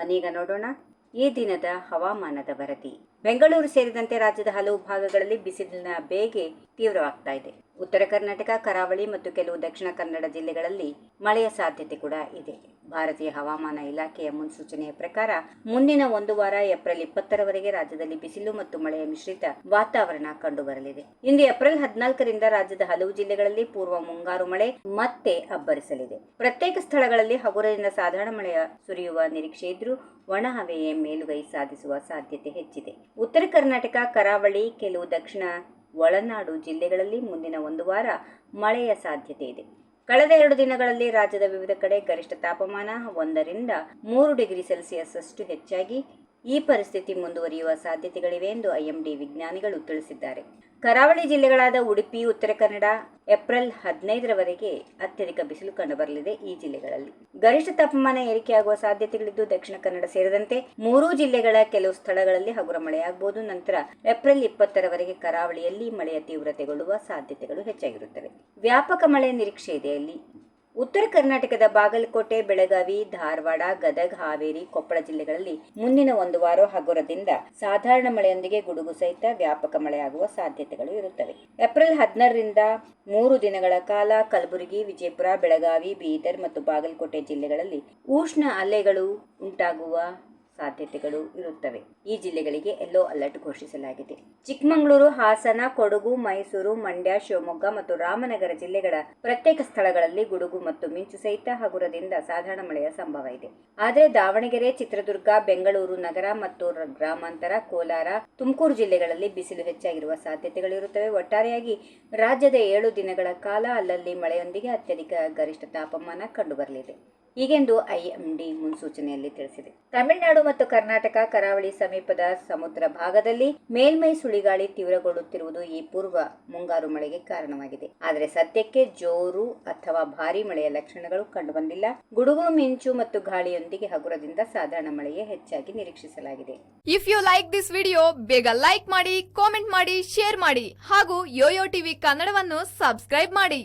ಬನ್ನೀಗ ನೋಡೋಣ ಈ ದಿನದ ಹವಾಮಾನದ ವರದಿ. ಬೆಂಗಳೂರು ಸೇರಿದಂತೆ ರಾಜ್ಯದ ಹಲವು ಭಾಗಗಳಲ್ಲಿ ಬಿಸಿಲಿನ ಬೇಗೆ ತೀವ್ರವಾಗ್ತಾ ಇದೆ. ಉತ್ತರ ಕರ್ನಾಟಕ, ಕರಾವಳಿ ಮತ್ತು ಕೆಲವು ದಕ್ಷಿಣ ಕನ್ನಡ ಜಿಲ್ಲೆಗಳಲ್ಲಿ ಮಳೆಯ ಸಾಧ್ಯತೆ ಕೂಡ ಇದೆ. ಭಾರತೀಯ ಹವಾಮಾನ ಇಲಾಖೆಯ ಮುನ್ಸೂಚನೆಯ ಪ್ರಕಾರ ಮುಂದಿನ ಒಂದು ವಾರ ಏಪ್ರಿಲ್ 20ರವರೆಗೆ ರಾಜ್ಯದಲ್ಲಿ ಬಿಸಿಲು ಮತ್ತು ಮಳೆಯ ಮಿಶ್ರಿತ ವಾತಾವರಣ ಕಂಡುಬರಲಿದೆ. ಇಂದು ಏಪ್ರಿಲ್ 14ರಿಂದ ರಾಜ್ಯದ ಹಲವು ಜಿಲ್ಲೆಗಳಲ್ಲಿ ಪೂರ್ವ ಮುಂಗಾರು ಮಳೆ ಮತ್ತೆ ಅಬ್ಬರಿಸಲಿದೆ. ಪ್ರತ್ಯೇಕ ಸ್ಥಳಗಳಲ್ಲಿ ಹಗುರದಿಂದ ಸಾಧಾರಣ ಮಳೆಯ ಸುರಿಯುವ ನಿರೀಕ್ಷೆ ಇದ್ರೂ ಒಣ ಹವೆಯೇ ಮೇಲುಗೈ ಸಾಧಿಸುವ ಸಾಧ್ಯತೆ ಹೆಚ್ಚಿದೆ. ಉತ್ತರ ಕರ್ನಾಟಕ, ಕರಾವಳಿ, ಕೆಲವು ದಕ್ಷಿಣ ಒಳನಾಡು ಜಿಲ್ಲೆಗಳಲ್ಲಿ ಮುಂದಿನ ಒಂದು ವಾರ ಮಳೆಯ ಸಾಧ್ಯತೆ ಇದೆ. ಕಳೆದ 2 ದಿನಗಳಲ್ಲಿ ರಾಜ್ಯದ ವಿವಿಧ ಕಡೆ ಗರಿಷ್ಠ ತಾಪಮಾನ 1ರಿಂದ 3 ಡಿಗ್ರಿ ಸೆಲ್ಸಿಯಸ್ ಅಷ್ಟು ಹೆಚ್ಚಾಗಿ ಈ ಪರಿಸ್ಥಿತಿ ಮುಂದುವರಿಯುವ ಸಾಧ್ಯತೆಗಳಿವೆ ಎಂದು ಐಎಂಡಿ ವಿಜ್ಞಾನಿಗಳು ತಿಳಿಸಿದ್ದಾರೆ. ಕರಾವಳಿ ಜಿಲ್ಲೆಗಳಾದ ಉಡುಪಿ, ಉತ್ತರ ಕನ್ನಡ ಏಪ್ರಿಲ್ 15ರವರೆಗೆ ಅತ್ಯಧಿಕ ಬಿಸಿಲು ಕಂಡುಬರಲಿದೆ. ಈ ಜಿಲ್ಲೆಗಳಲ್ಲಿ ಗರಿಷ್ಠ ತಾಪಮಾನ ಏರಿಕೆಯಾಗುವ ಸಾಧ್ಯತೆಗಳಿದ್ದು, ದಕ್ಷಿಣ ಕನ್ನಡ ಸೇರಿದಂತೆ 3 ಜಿಲ್ಲೆಗಳ ಕೆಲವು ಸ್ಥಳಗಳಲ್ಲಿ ಹಗುರ ಮಳೆಯಾಗಬಹುದು. ನಂತರ ಏಪ್ರಿಲ್ 20ರವರೆಗೆ ಕರಾವಳಿಯಲ್ಲಿ ಮಳೆಯ ತೀವ್ರತೆಗೊಳ್ಳುವ ಸಾಧ್ಯತೆಗಳು ಹೆಚ್ಚಾಗಿರುತ್ತವೆ. ವ್ಯಾಪಕ ಮಳೆ ನಿರೀಕ್ಷೆ ಇದೆ. ಅಲ್ಲಿ ಉತ್ತರ ಕರ್ನಾಟಕದ ಬಾಗಲಕೋಟೆ, ಬೆಳಗಾವಿ, ಧಾರವಾಡ, ಗದಗ, ಹಾವೇರಿ, ಕೊಪ್ಪಳ ಜಿಲ್ಲೆಗಳಲ್ಲಿ ಮುಂದಿನ ಒಂದು ವಾರ ಹಗುರದಿಂದ ಸಾಧಾರಣ ಮಳೆಯೊಂದಿಗೆ ಗುಡುಗು ಸಹಿತ ವ್ಯಾಪಕ ಮಳೆಯಾಗುವ ಸಾಧ್ಯತೆಗಳು ಇರುತ್ತವೆ. ಏಪ್ರಿಲ್ 16ರಿಂದ 3 ದಿನಗಳ ಕಾಲ ಕಲಬುರಗಿ, ವಿಜಯಪುರ, ಬೆಳಗಾವಿ, ಬೀದರ್ ಮತ್ತು ಬಾಗಲಕೋಟೆ ಜಿಲ್ಲೆಗಳಲ್ಲಿ ಉಷ್ಣ ಅಲೆಗಳು ಉಂಟಾಗುವ ಸಾಧ್ಯತೆಗಳು ಇರುತ್ತವೆ. ಈ ಜಿಲ್ಲೆಗಳಿಗೆ ಯೆಲ್ಲೋ ಅಲರ್ಟ್ ಘೋಷಿಸಲಾಗಿದೆ. ಚಿಕ್ಕಮಗಳೂರು, ಹಾಸನ, ಕೊಡಗು, ಮೈಸೂರು, ಮಂಡ್ಯ, ಶಿವಮೊಗ್ಗ ಮತ್ತು ರಾಮನಗರ ಜಿಲ್ಲೆಗಳ ಪ್ರತ್ಯೇಕ ಸ್ಥಳಗಳಲ್ಲಿ ಗುಡುಗು ಮತ್ತು ಮಿಂಚು ಸಹಿತ ಹಗುರದಿಂದ ಸಾಧಾರಣ ಮಳೆಯ ಸಂಭವ ಇದೆ. ಆದರೆ ದಾವಣಗೆರೆ, ಚಿತ್ರದುರ್ಗ, ಬೆಂಗಳೂರು ನಗರ ಮತ್ತು ಗ್ರಾಮಾಂತರ, ಕೋಲಾರ, ತುಮಕೂರು ಜಿಲ್ಲೆಗಳಲ್ಲಿ ಬಿಸಿಲು ಹೆಚ್ಚಾಗಿರುವ ಸಾಧ್ಯತೆಗಳಿರುತ್ತವೆ. ಒಟ್ಟಾರೆಯಾಗಿ ರಾಜ್ಯದ 7 ದಿನಗಳ ಕಾಲ ಅಲ್ಲಲ್ಲಿ ಮಳೆಯೊಂದಿಗೆ ಅತ್ಯಧಿಕ ಗರಿಷ್ಠ ತಾಪಮಾನ ಕಂಡುಬರಲಿದೆ ಹೀಗೆಂದು ಐಎಂಡಿ ಮುನ್ಸೂಚನೆಯಲ್ಲಿ ತಿಳಿಸಿದೆ. ತಮಿಳುನಾಡು ಮತ್ತು ಕರ್ನಾಟಕ ಕರಾವಳಿ ಸಮೀಪದ ಸಮುದ್ರ ಭಾಗದಲ್ಲಿ ಮೇಲ್ಮೈ ಸುಳಿಗಾಳಿ ತೀವ್ರಗೊಳ್ಳುತ್ತಿರುವುದು ಈ ಪೂರ್ವ ಮುಂಗಾರು ಮಳೆಗೆ ಕಾರಣವಾಗಿದೆ. ಆದರೆ ಸದ್ಯಕ್ಕೆ ಜೋರು ಅಥವಾ ಭಾರೀ ಮಳೆಯ ಲಕ್ಷಣಗಳು ಕಂಡುಬಂದಿಲ್ಲ. ಗುಡುಗು, ಮಿಂಚು ಮತ್ತು ಗಾಳಿಯೊಂದಿಗೆ ಹಗುರದಿಂದ ಸಾಧಾರಣ ಮಳೆಯೇ ಹೆಚ್ಚಾಗಿ ನಿರೀಕ್ಷಿಸಲಾಗಿದೆ. If you like this video, ಬೇಗ ಲೈಕ್ ಮಾಡಿ, ಕಾಮೆಂಟ್ ಮಾಡಿ, ಶೇರ್ ಮಾಡಿ ಹಾಗೂ ಯೋಯೋ ಟಿವಿ ಕನ್ನಡವನ್ನು ಸಬ್ಸ್ಕ್ರೈಬ್ ಮಾಡಿ.